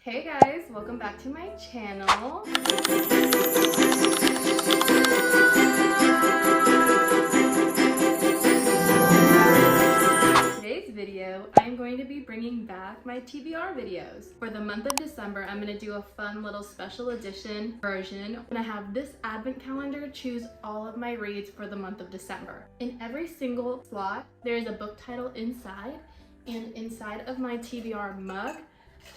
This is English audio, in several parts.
Hey guys, welcome back to my channel. Today's video, I'm going to be bringing back my TBR videos. For the month of December, I'm going to do a fun little special edition version. I'm going to have this advent calendar choose all of my reads for the month of December. In every single slot, there's a book title inside, and inside of my TBR mug,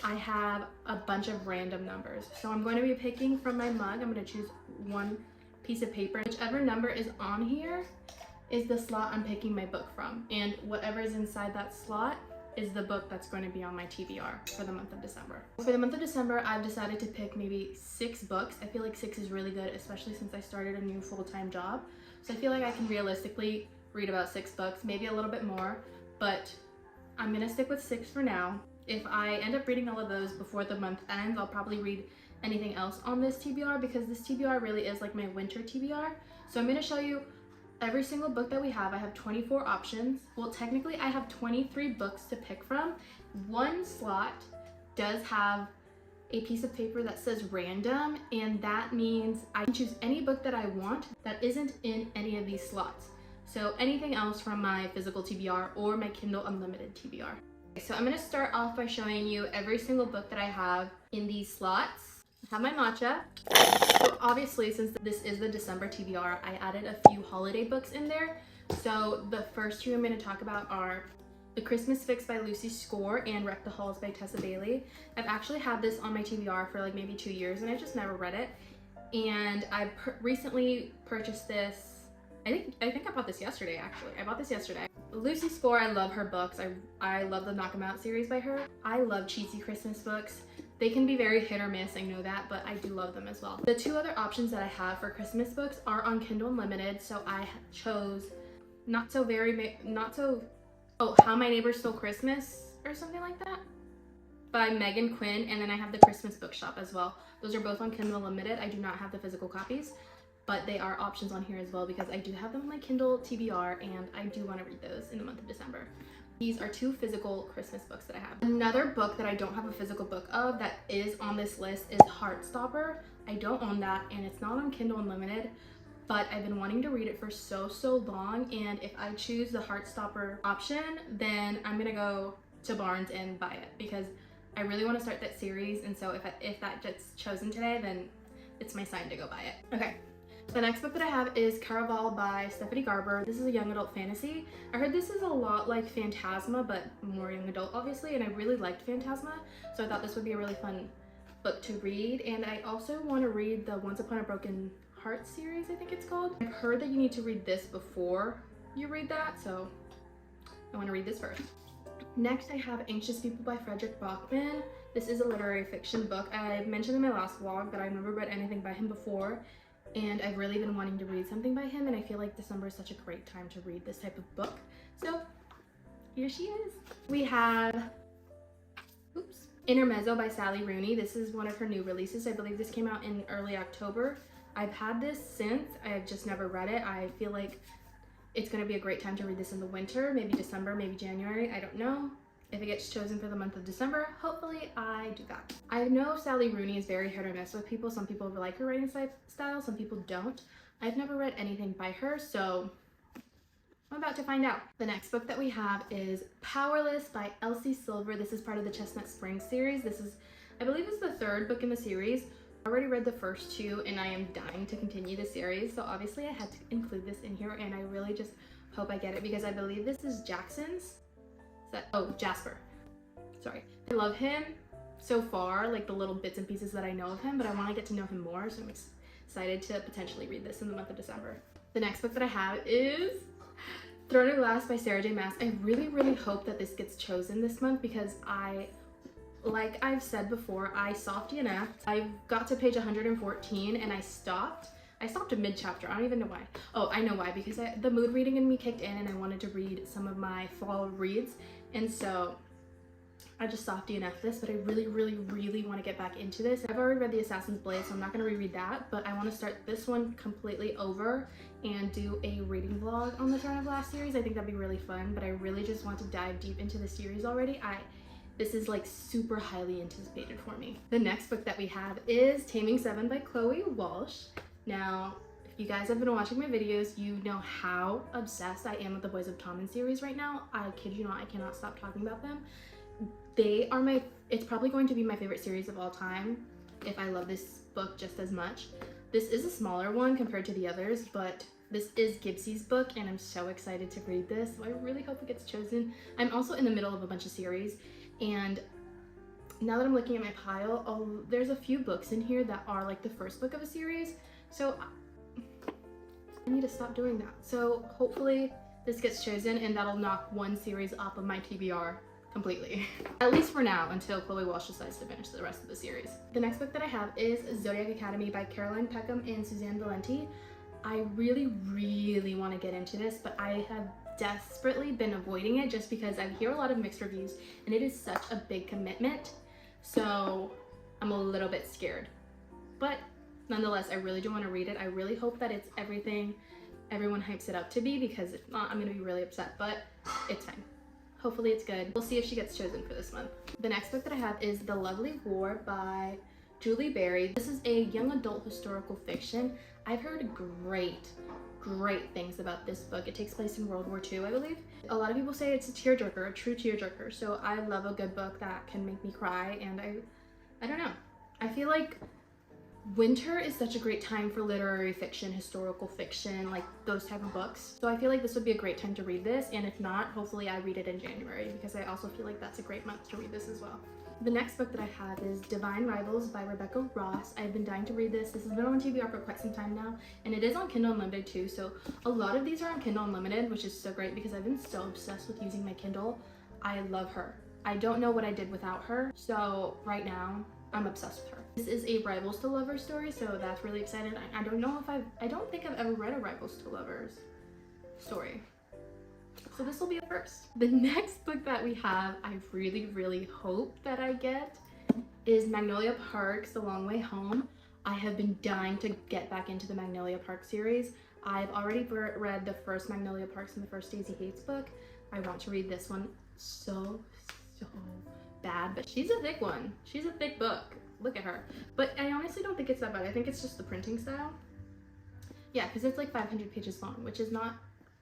I have a bunch of random numbers. So I'm going to be picking from my mug. I'm going to choose one piece of paper. Whichever number is on here is the slot I'm picking my book from. And whatever is inside that slot is the book that's going to be on my TBR for the month of December. For the month of December, I've decided to pick maybe 6 books. I feel like 6 is really good, especially since I started a new full-time job. So I feel like I can realistically read about 6 books, maybe a little bit more, but I'm going to stick with 6 for now. If I end up reading all of those before the month ends, I'll probably read anything else on this TBR because this TBR really is like my winter TBR. So I'm going to show you every single book that we have. I have 24 options. Well, technically I have 23 books to pick from. One slot does have a piece of paper that says random, and that means I can choose any book that I want that isn't in any of these slots. So anything else from my physical TBR or my Kindle Unlimited TBR. So I'm going to start off by showing you every single book that I have in these slots. I have my matcha. So obviously, since this is the December TBR, I added a few holiday books in there. So the first 2 I'm going to talk about are The Christmas Fix by Lucy Score and Wreck the Halls by Tessa Bailey. I've actually had this on my TBR for like maybe 2 years and I just never read it. And I recently purchased this. I think I bought this yesterday, actually. I bought this yesterday. Lucy Score, I love her books. I love the Knock 'em Out series by her. I love cheesy Christmas books. They can be very hit or miss, I know that, but I do love them as well. The 2 other options that I have for Christmas books are on Kindle Unlimited, so I chose How My Neighbor Stole Christmas or something like that by Megan Quinn, and then I have The Christmas Bookshop as well. Those are both on Kindle Unlimited. I do not have the physical copies, but they are options on here as well because I do have them on my Kindle TBR and I do want to read those in the month of December. These are 2 physical Christmas books that I have. Another book that I don't have a physical book of that is on this list is Heartstopper. I don't own that and it's not on Kindle Unlimited, but I've been wanting to read it for so long, and if I choose the Heartstopper option, then I'm gonna go to Barnes and buy it because I really want to start that series, and so if that gets chosen today, then it's my sign to go buy it. Okay. The next book that I have is Caraval by Stephanie Garber. This is a young adult fantasy. I heard this is a lot like Phantasma, but more young adult, obviously, and I really liked Phantasma, so I thought this would be a really fun book to read. And I also want to read the Once Upon a Broken Heart series, I think it's called. I've heard that you need to read this before you read that, so I want to read this first. Next, I have Anxious People by Frederick Bachman. This is a literary fiction book. I've mentioned in my last vlog that I've never read anything by him before, and I've really been wanting to read something by him, and I feel like December is such a great time to read this type of book. So here she is. We have Intermezzo by Sally Rooney. This is one of her new releases. I believe this came out in early October. I've had this since. I've just never read it. I feel like it's going to be a great time to read this in the winter, maybe December, maybe January. I don't know. If it gets chosen for the month of December, hopefully I do that. I know Sally Rooney is very hit or miss with people. Some people like her writing style, some people don't. I've never read anything by her, so I'm about to find out. The next book that we have is Powerless by Elsie Silver. This is part of the Chestnut Springs series. This is, I believe it's the 3rd book in the series. I already read the first 2 and I am dying to continue the series, so obviously I had to include this in here, and I really just hope I get it because I believe this is Jackson's. Jasper. Sorry. I love him so far, like the little bits and pieces that I know of him, but I want to get to know him more, so I'm excited to potentially read this in the month of December. The next book that I have is Throne of Glass by Sarah J. Maas. I really hope that this gets chosen this month because like I've said before, I soft DNF'd. I got to page 114 and I stopped at mid-chapter. I don't even know why. Oh, I know why, because the mood reading in me kicked in and I wanted to read some of my fall reads, and so I just soft DNF'd this, but I really want to get back into this. I've already read The Assassin's Blade, so I'm not going to reread that, but I want to start this one completely over and do a reading vlog on the Throne of Glass series. I think that'd be really fun, but I really just want to dive deep into the series already. This is like super highly anticipated for me. The next book that we have is Taming 7 by Chloe Walsh. Now, if you guys have been watching my videos, you know how obsessed I am with the Boys of Tommen series right now. I kid you not, I cannot stop talking about them. They are it's probably going to be my favorite series of all time if I love this book just as much. This is a smaller one compared to the others, but this is Gibbs's book and I'm so excited to read this. So I really hope it gets chosen. I'm also in the middle of a bunch of series, and now that I'm looking at my pile, there's a few books in here that are like the first book of a series. So I need to stop doing that. So hopefully this gets chosen and that'll knock one series off of my TBR completely. At least for now, until Chloe Walsh decides to finish the rest of the series. The next book that I have is Zodiac Academy by Caroline Peckham and Suzanne Valenti. I really want to get into this, but I have desperately been avoiding it just because I hear a lot of mixed reviews and it is such a big commitment. So I'm a little bit scared. But nonetheless, I really do want to read it. I really hope that it's everything everyone hypes it up to be, because if not, I'm going to be really upset, but it's fine. Hopefully it's good. We'll see if she gets chosen for this month. The next book that I have is The Lovely War by Julie Berry. This is a young adult historical fiction. I've heard great things about this book. It takes place in World War II, I believe. A lot of people say it's a tearjerker, a true tearjerker. So I love a good book that can make me cry, and I don't know. I feel like winter is such a great time for literary fiction, historical fiction, like those type of books. So I feel like this would be a great time to read this, and if not, hopefully I read it in January, because I also feel like that's a great month to read this as well. The next book that I have is Divine Rivals by Rebecca Ross. I've been dying to read this. This has been on TBR for quite some time now, and it is on Kindle Unlimited too. So a lot of these are on Kindle Unlimited, which is so great because I've been so obsessed with using my Kindle. I love her. I don't know what I did without her. So right now, I'm obsessed with her. This is a Rivals to Lovers story, so that's really exciting. I don't know if I don't think I've ever read a Rivals to Lovers story. So this will be a first. The next book that we have, I really hope that I get, is Magnolia Park's The Long Way Home. I have been dying to get back into the Magnolia Park series. I've already read the first Magnolia Parks and the first Daisy Hates book. I want to read this one so bad, but she's a thick one. She's a thick book. Look at her. But I honestly don't think it's that bad. I think it's just the printing style. Yeah, because it's like 500 pages long, which is not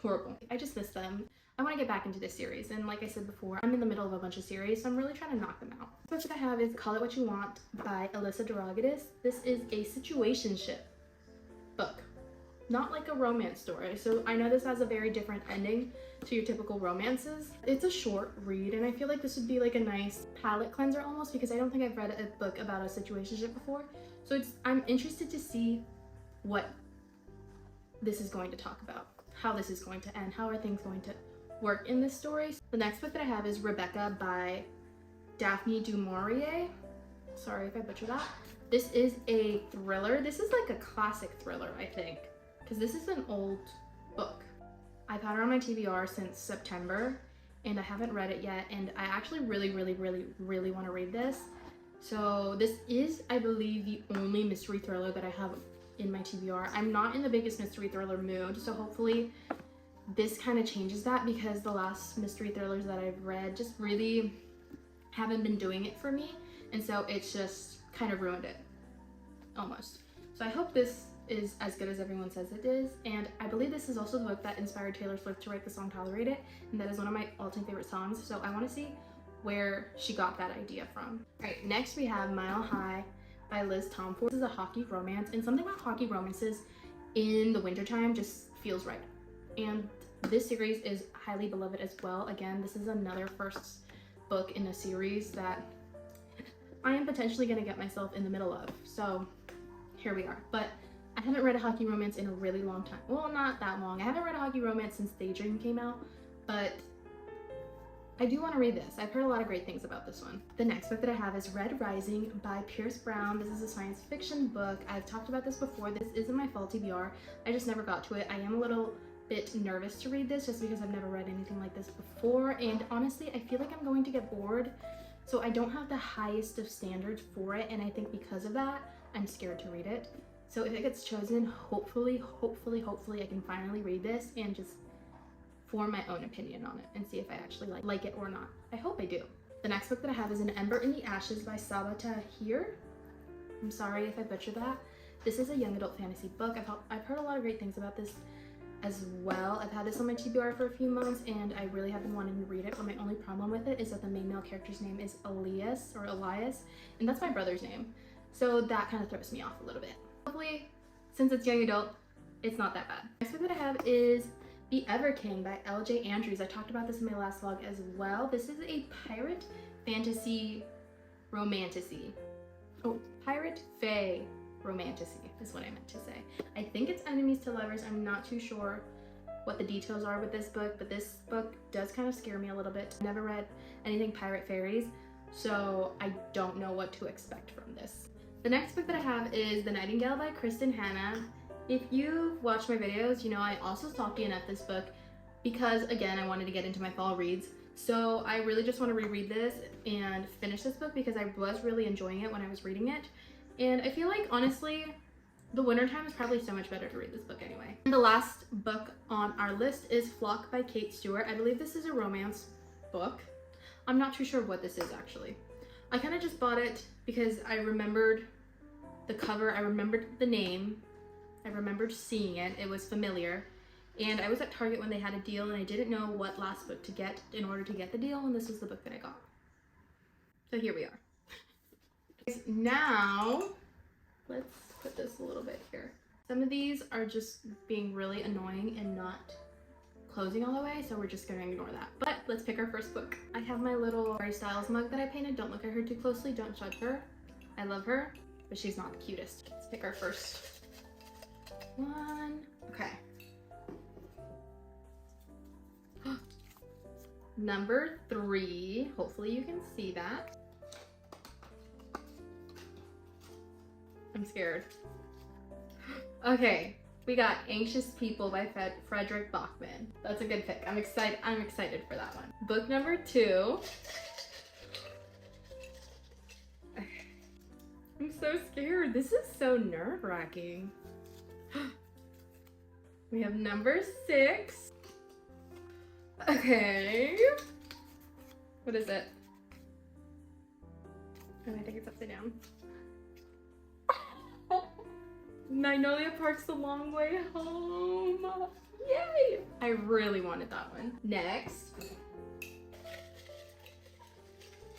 horrible. I just miss them. I want to get back into this series, and like I said before, I'm in the middle of a bunch of series, so I'm really trying to knock them out. The book that I have is Call It What You Want by Alyssa Derogatis. This is a situationship book, not like a romance story. So I know this has a very different ending to your typical romances. It's a short read, and I feel like this would be like a nice palate cleanser almost, because I don't think I've read a book about a situationship before. So I'm interested to see what this is going to talk about, how this is going to end, how are things going to work in this story. The next book that I have is Rebecca by Daphne du Maurier. Sorry if I butchered that. This is a thriller. This is like a classic thriller, I think, because this is an old book. I've had her on my TBR since September, and I haven't read it yet, and I actually really want to read this. So this is, I believe, the only mystery thriller that I have in my TBR. I'm not in the biggest mystery thriller mood, so hopefully this kind of changes that, because the last mystery thrillers that I've read just really haven't been doing it for me, and so it's just kind of ruined it, almost. So I hope this is as good as everyone says it is, and I believe this is also the book that inspired Taylor Swift to write the song Tolerate It, and that is one of my all-time favorite songs, so I want to see where she got that idea from. Alright, next we have Mile High by Liz Tomford. This is a hockey romance, and something about hockey romances in the wintertime just feels right. And this series is highly beloved as well. Again, this is another first book in a series that I am potentially going to get myself in the middle of. So here we are. But I haven't read a hockey romance in a really long time. Well, not that long. I haven't read a hockey romance since Daydream came out, but I do want to read this. I've heard a lot of great things about this one. The next book that I have is Red Rising by Pierce Brown. This is a science fiction book. I've talked about this before. This isn't my fall TBR. I just never got to it. I am a little bit nervous to read this just because I've never read anything like this before, and honestly I feel like I'm going to get bored, so I don't have the highest of standards for it, and I think because of that I'm scared to read it. So if it gets chosen, hopefully I can finally read this and just form my own opinion on it and see if I actually like it or not. I hope I do. The next book that I have is An Ember in the Ashes by Sabata here. I'm sorry if I butchered that. This is a young adult fantasy book. I've heard a lot of great things about this as well. I've had this on my TBR for a few months and I really have been wanting to read it, but my only problem with it is that the main male character's name is Elias, and that's my brother's name. So that kind of throws me off a little bit. Hopefully, since it's young adult, it's not that bad. Next book that I have is The Ever King by L.J. Andrews. I talked about this in my last vlog as well. This is a pirate fantasy romantasy. Oh, pirate fae romantasy is what I meant to say. I think it's enemies to lovers. I'm not too sure what the details are with this book, but this book does kind of scare me a little bit. I've never read anything pirate fairies, so I don't know what to expect from this. The next book that I have is The Nightingale by Kristen Hanna. If you've watched my videos, you know I also stopped in at this book because, again, I wanted to get into my fall reads. So I really just want to reread this and finish this book because I was really enjoying it when I was reading it. And I feel like, honestly, the wintertime is probably so much better to read this book anyway. And the last book on our list is Flock by Kate Stewart. I believe this is a romance book. I'm not too sure what this is actually. I kind of just bought it because I remembered the cover, I remembered the name, I remembered seeing it, it was familiar. And I was at Target when they had a deal and I didn't know what last book to get in order to get the deal, and this was the book that I got. So here we are. Now, let's put this a little bit here. Some of these are just being really annoying and not closing all the way, so we're just gonna ignore that. But let's pick our first book. I have my little Harry Styles mug that I painted. Don't look at her too closely, don't judge her. I love her, but she's not the cutest. Let's pick our first one. Okay. Number 3, hopefully you can see that. I'm scared. Okay, we got Anxious People by Frederick Bachman. That's a good pick. I'm excited for that one. Book number 2. I'm so scared. This is so nerve-wracking. We have number 6. Okay. What is it? Oh, I think it's upside down. Magnolia Park's The Long Way Home. Yay! I really wanted that one. Next,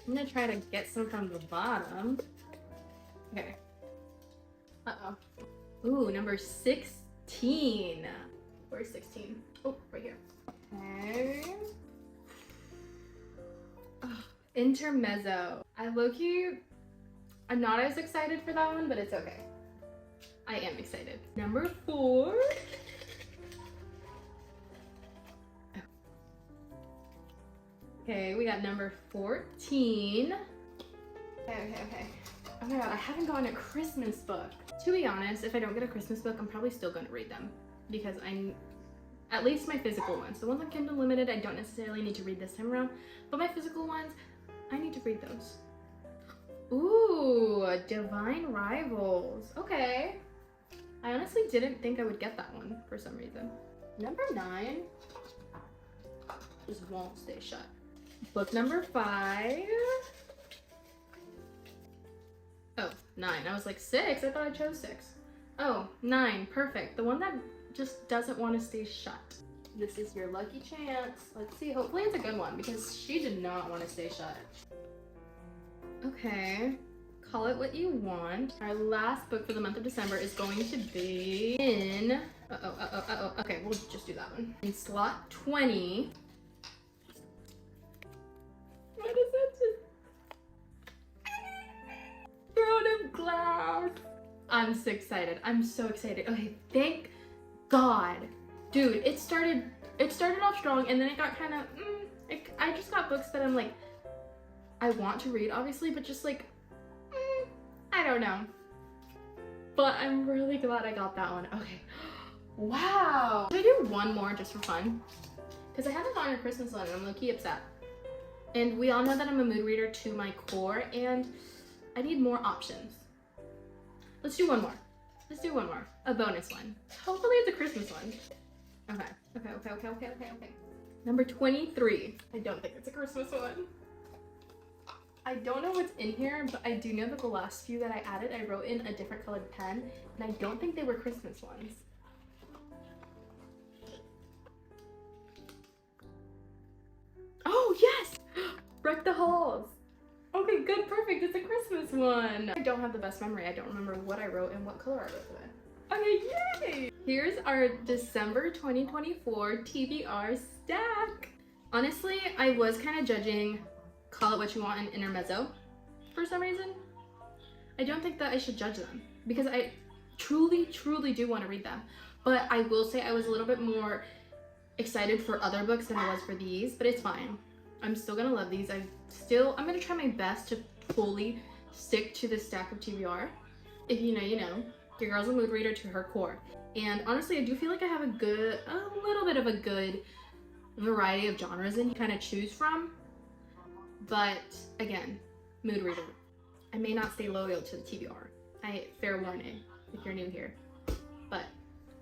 I'm gonna try to get some from the bottom. Okay. Uh-oh. Ooh, number 16. Where's 16? Oh, right here. Okay. Oh, Intermezzo. I'm not as excited for that one, but it's okay. I am excited. Number 4. Okay, we got number 14. Okay. Oh my god, I haven't gotten a Christmas book. To be honest, if I don't get a Christmas book, I'm probably still gonna read them because at least my physical ones. The ones on Kindle Limited, I don't necessarily need to read this time around, but my physical ones, I need to read those. Ooh, Divine Rivals. Okay. I honestly didn't think I would get that one for some reason. Number 9 just won't stay shut. Book number 5. Oh, 9. I was like 6. I thought I chose 6. Oh, 9. Perfect. The one that just doesn't want to stay shut. This is your lucky chance. Let's see. Hopefully it's a good one because she did not want to stay shut. Okay. Call it what you want. Our last book for the month of December is going to be in... Okay, we'll just do that one. In slot 20. What is it? Throne of Glass. I'm so excited. I'm so excited. Okay, thank God. Dude, it started off strong and then it got kind of... I just got books that I'm like... I want to read, obviously, but just like... I don't know. But I'm really glad I got that one. Okay. Wow. Should I do one more just for fun? Because I haven't gotten a Christmas one and I'm low-key upset. And we all know that I'm a mood reader to my core and I need more options. Let's do one more. Let's do one more. A bonus one. Hopefully it's a Christmas one. Okay. Number 23. I don't think it's a Christmas one. I don't know what's in here, but I do know that the last few that I added, I wrote in a different colored pen, and I don't think they were Christmas ones. Oh, yes! Wreck the halls. Okay, good, perfect. It's a Christmas one. I don't have the best memory. I don't remember what I wrote and what color I wrote today. Okay, yay! Here's our December 2024 TBR stack. Honestly, I was kind of judging Call It What You Want and Intermezzo for some reason. I don't think that I should judge them because I truly do want to read them. But I will say I was a little bit more excited for other books than I was for these, but it's fine. I'm still gonna love these. I'm gonna try my best to fully stick to the stack of TBR. If you know, you know. Your girl's a mood reader to her core. And honestly, I do feel like I have a little bit of a good variety of genres in kind of choose from. But again, mood reader. I may not stay loyal to the TBR. Fair warning if you're new here. But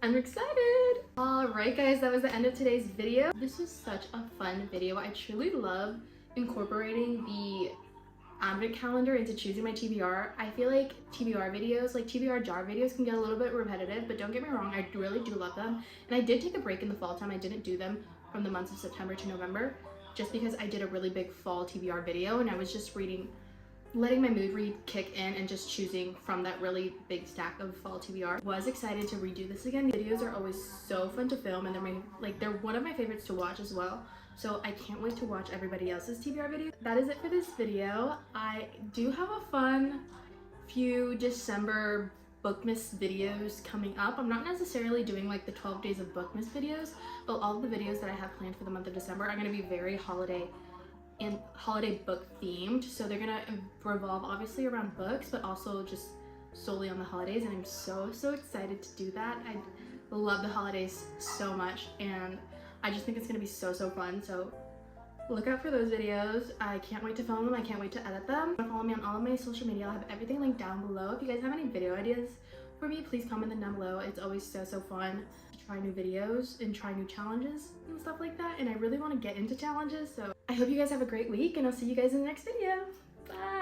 I'm excited! Alright guys, that was the end of today's video. This was such a fun video. I truly love incorporating the advent calendar into choosing my TBR. I feel like TBR videos, like TBR jar videos, can get a little bit repetitive, but don't get me wrong, I really do love them. And I did take a break in the fall time. I didn't do them from the months of September to November, just because I did a really big fall TBR video and I was just letting my mood read kick in and just choosing from that really big stack of fall TBR. Was excited to redo this again. The videos are always so fun to film and they're one of my favorites to watch as well. So I can't wait to watch everybody else's TBR video. That is it for this video. I do have a fun few December bookmas videos coming up. I'm not necessarily doing like the 12 days of bookmas videos, but all of the videos that I have planned for the month of December are going to be very holiday book themed. So they're gonna revolve obviously around books, but also just solely on the holidays, and I'm so excited to do that. I love the holidays so much and I just think it's gonna be so fun. So look out for those videos. I can't wait to film them. I can't wait to edit them. Follow me on all of my social media. I'll have everything linked down below. If you guys have any video ideas for me, please comment them down below. It's always so fun to try new videos and try new challenges and stuff like that, and I really want to get into challenges. So I hope you guys have a great week, and I'll see you guys in the next video. Bye!